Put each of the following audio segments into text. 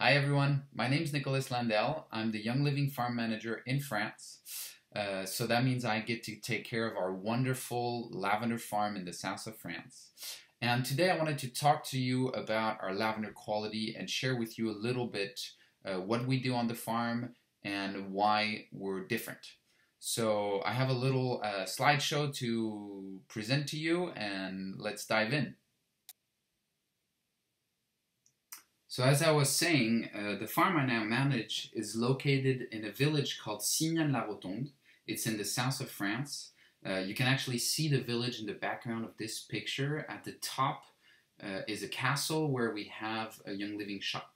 Hi everyone, my name is Nicolas Landel. I'm the Young Living Farm Manager in France. So that means I get to take care of our wonderful lavender farm in the south of France. And today I wanted to talk to you about our lavender quality and share with you a little bit what we do on the farm and why we're different. So I have a little slideshow to present to you, and let's dive in. So as I was saying, the farm I now manage is located in a village called Signan-la-Rotonde. It's in the south of France. You can actually see the village in the background of this picture. At the top is a castle where we have a Young Living shop.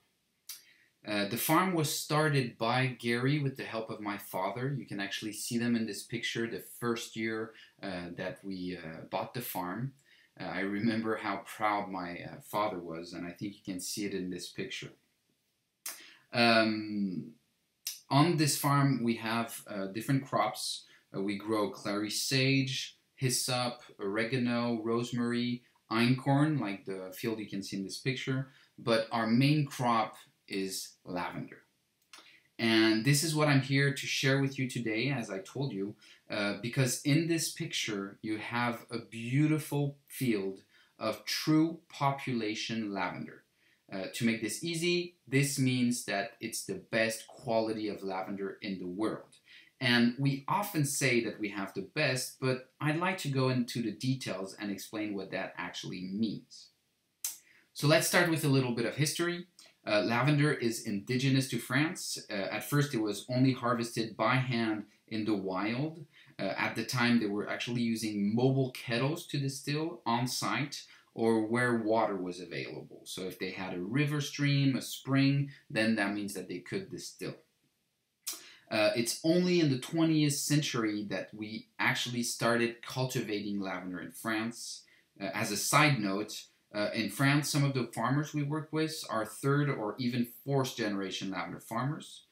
The farm was started by Gary with the help of my father. You can actually see them in this picture the first year that we bought the farm. I remember how proud my father was, and I think you can see it in this picture. On this farm, we have different crops. We grow clary sage, hyssop, oregano, rosemary, einkorn, like the field you can see in this picture. But our main crop is lavender. And this is what I'm here to share with you today, as I told you, because in this picture you have a beautiful field of true population lavender. To make this easy, this means that it's the best quality of lavender in the world. And we often say that we have the best, but I'd like to go into the details and explain what that actually means. So let's start with a little bit of history. Lavender is indigenous to France. At first it was only harvested by hand in the wild. At the time they were actually using mobile kettles to distill on site or where water was available. So if they had a river stream, a spring, then that means that they could distill. It's only in the 20th century that we actually started cultivating lavender in France. As a side note, in France, some of the farmers we work with are third or even fourth generation lavender farmers.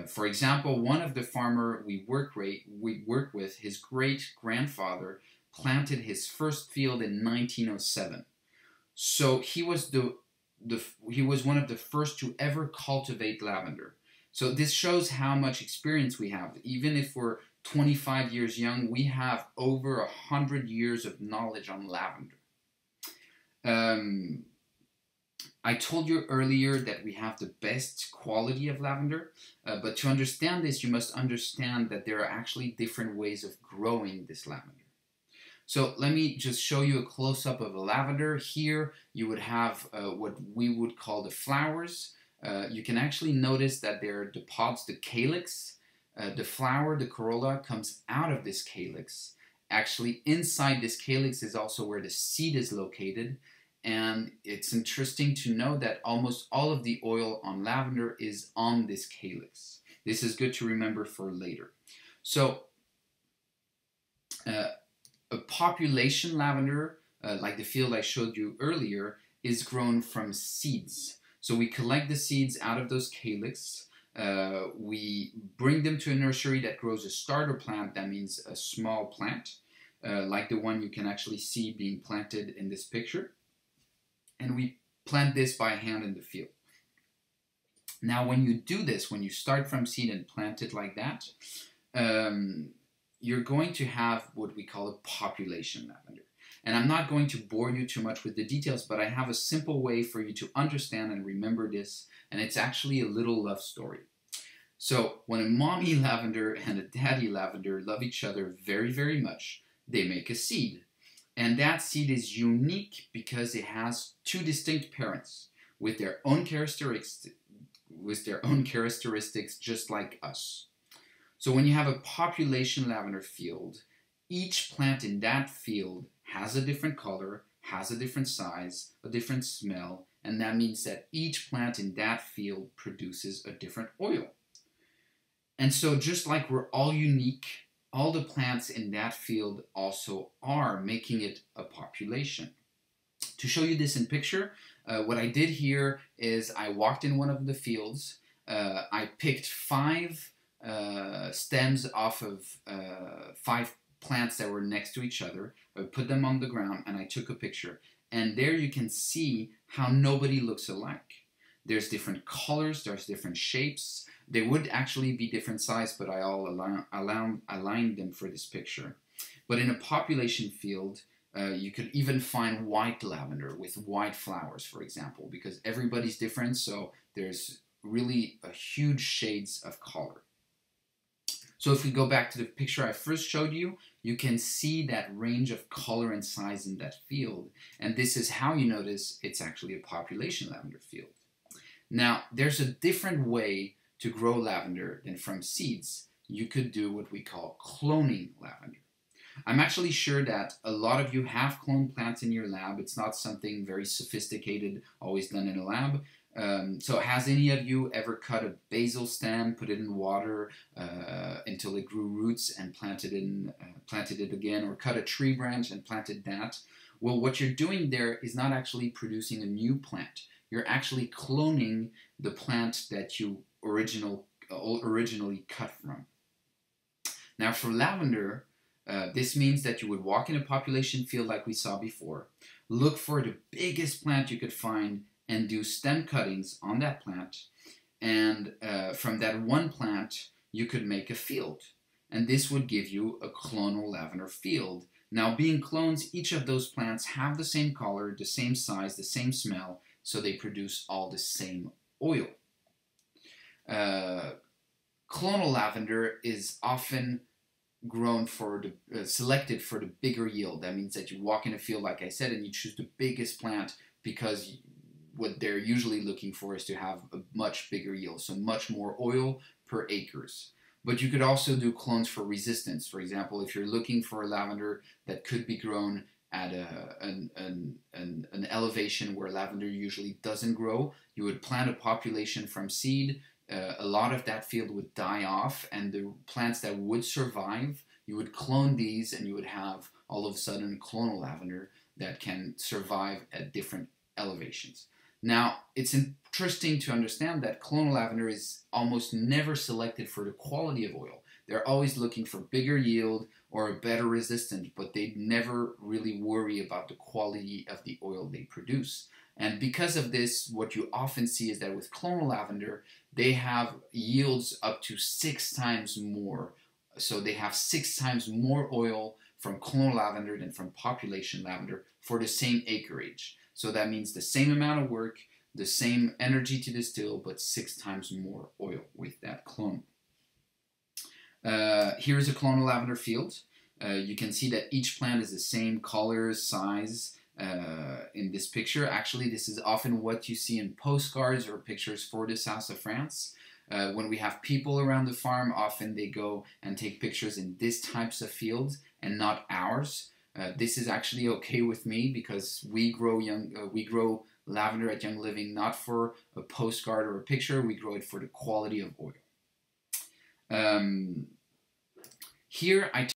For example, one of the farmer we work with, his great-grandfather planted his first field in 1907. So he was one of the first to ever cultivate lavender. So this shows how much experience we have. Even if we're 25 years young, we have over 100 years of knowledge on lavender. I told you earlier that we have the best quality of lavender, but to understand this, you must understand that there are actually different ways of growing this lavender. So let me just show you a close-up of a lavender. Here you would have what we would call the flowers. You can actually notice that there are the pods, the calyx. The flower, the corolla, comes out of this calyx. Actually, inside this calyx is also where the seed is located. And it's interesting to know that almost all of the oil on lavender is on this calyx. This is good to remember for later. So, a population lavender, like the field I showed you earlier, is grown from seeds. So we collect the seeds out of those calyx. We bring them to a nursery that grows a starter plant, that means a small plant, like the one you can actually see being planted in this picture. And we plant this by hand in the field. Now when you do this, when you start from seed and plant it like that, you're going to have what we call a population lavender. And I'm not going to bore you too much with the details, but I have a simple way for you to understand and remember this, and it's actually a little love story. So when a mommy lavender and a daddy lavender love each other very, very much, they make a seed. And that seed is unique because it has two distinct parents with their own characteristics, just like us. So when you have a population lavender field, each plant in that field has a different color, has a different size, a different smell, and that means that each plant in that field produces a different oil. And so just like we're all unique, all the plants in that field also are, making it a population. To show you this in picture, what I did here is I walked in one of the fields. I picked 5 stems off of 5 plants that were next to each other. I put them on the ground and I took a picture. And there you can see how nobody looks alike. There's different colors, there's different shapes. They would actually be different size, but I all aligned them for this picture. But in a population field, you could even find white lavender with white flowers, for example, because everybody's different, so there's really a huge shades of color. So if we go back to the picture I first showed you, you can see that range of color and size in that field. And this is how you notice it's actually a population lavender field. Now, there's a different way to grow lavender than from seeds. You could do what we call cloning lavender. I'm actually sure that a lot of you have cloned plants in your lab. It's not something very sophisticated, always done in a lab. So has any of you ever cut a basil stem, put it in water until it grew roots and planted it again, or cut a tree branch and planted that? Well, what you're doing there is not actually producing a new plant. You're actually cloning the plant that you originally cut from. Now for lavender, this means that you would walk in a population field like we saw before, look for the biggest plant you could find and do stem cuttings on that plant, and from that one plant you could make a field, and this would give you a clonal lavender field. Now, being clones, each of those plants have the same color, the same size, the same smell, so they produce all the same oil. Clonal lavender is often grown for the selected for the bigger yield. That means that you walk in a field, like I said, and you choose the biggest plant, because what they're usually looking for is to have a much bigger yield, so much more oil per acres. But you could also do clones for resistance. For example, if you're looking for a lavender that could be grown at an elevation where lavender usually doesn't grow, you would plant a population from seed. A lot of that field would die off, and the plants that would survive, you would clone these, and you would have all of a sudden clonal lavender that can survive at different elevations. Now, it's interesting to understand that clonal lavender is almost never selected for the quality of oil. They're always looking for bigger yield or a better resistance, but they never really worry about the quality of the oil they produce. And because of this, what you often see is that with clonal lavender, they have yields up to 6 times more. So they have 6 times more oil from clonal lavender than from population lavender for the same acreage. So that means the same amount of work, the same energy to distill, but 6 times more oil with that clone. Here's a clonal lavender field. You can see that each plant is the same color, size in this picture. Actually, this is often what you see in postcards or pictures for the south of France. When we have people around the farm, often they go and take pictures in these types of fields and not ours. This is actually okay with me, because we grow lavender at Young Living not for a postcard or a picture. We grow it for the quality of oil. Here I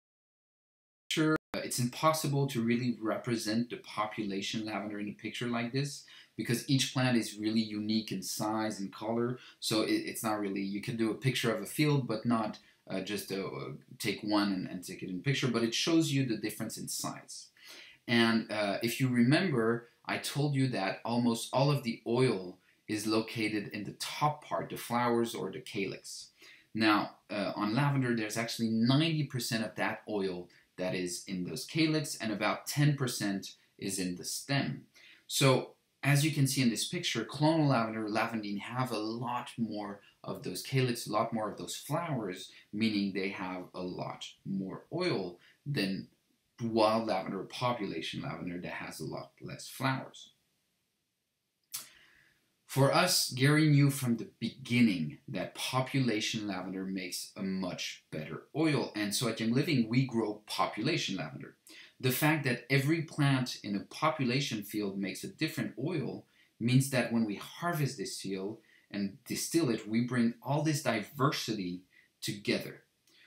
picture it's impossible to really represent the population lavender in a picture like this, because each plant is really unique in size and color. So it's not really, you can do a picture of a field, but not just take one and take it in picture, but it shows you the difference in size. And if you remember, I told you that almost all of the oil is located in the top part, the flowers or the calyx. Now, on lavender, there's actually 90% of that oil that is in those calyx, and about 10% is in the stem. So, as you can see in this picture, clonal lavender, lavandine have a lot more of those calyx, a lot more of those flowers, meaning they have a lot more oil than wild lavender or population lavender that has a lot less flowers. For us, Gary knew from the beginning that population lavender makes a much better oil, and so at Young Living we grow population lavender. The fact that every plant in a population field makes a different oil means that when we harvest this field and distill it, we bring all this diversity together.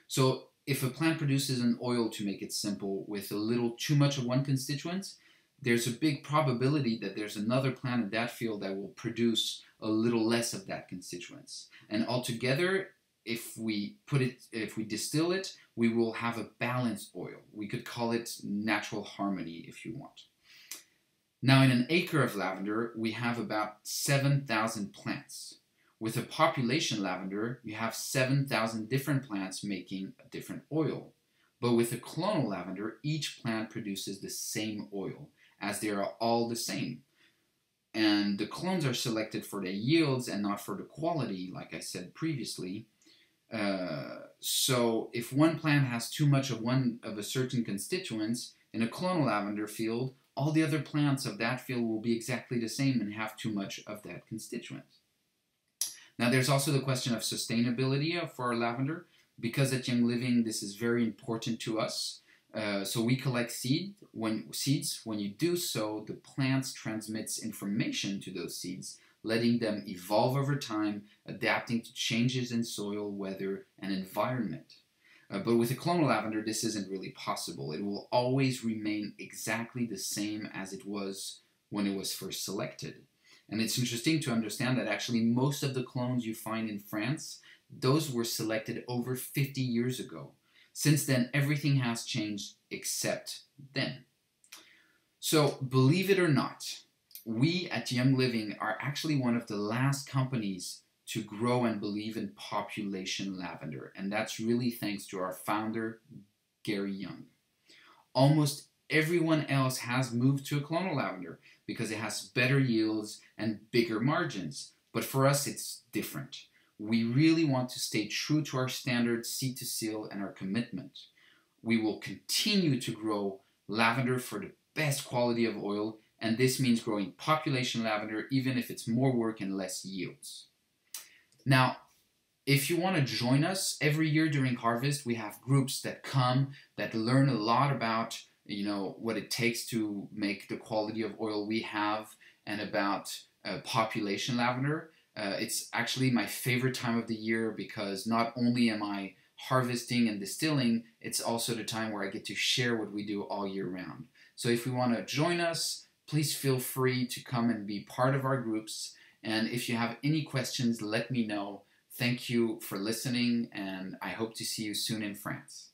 So if a plant produces an oil, to make it simple, with a little too much of one constituent, there's a big probability that there's another plant in that field that will produce a little less of that constituents. And altogether, if we distill it, we will have a balanced oil. We could call it natural harmony if you want. Now, in an acre of lavender, we have about 7,000 plants. With a population lavender, you have 7,000 different plants making a different oil. But with a clonal lavender, each plant produces the same oil, as they are all the same. And the clones are selected for their yields and not for the quality, like I said previously. So if one plant has too much of one of a certain constituents, in a clonal lavender field, all the other plants of that field will be exactly the same and have too much of that constituent. Now there's also the question of sustainability for our lavender. Because at Young Living this is very important to us. So we collect seeds. When you do so, the plants transmits information to those seeds, letting them evolve over time, adapting to changes in soil, weather, and environment. But with a clonal lavender, this isn't really possible. It will always remain exactly the same as it was when it was first selected. And it's interesting to understand that actually most of the clones you find in France, those were selected over 50 years ago. Since then, everything has changed except then. So, believe it or not, we at Young Living are actually one of the last companies to grow and believe in population lavender. And that's really thanks to our founder, Gary Young. Almost everyone else has moved to a clonal lavender because it has better yields and bigger margins. But for us, it's different. We really want to stay true to our standards, seed to seal, and our commitment. We will continue to grow lavender for the best quality of oil, and this means growing population lavender even if it's more work and less yields. Now, if you want to join us every year during harvest, we have groups that come that learn a lot about what it takes to make the quality of oil we have and about population lavender. It's actually my favorite time of the year because not only am I harvesting and distilling, it's also the time where I get to share what we do all year round. So if you want to join us, please feel free to come and be part of our groups. And if you have any questions, let me know. Thank you for listening, and I hope to see you soon in France.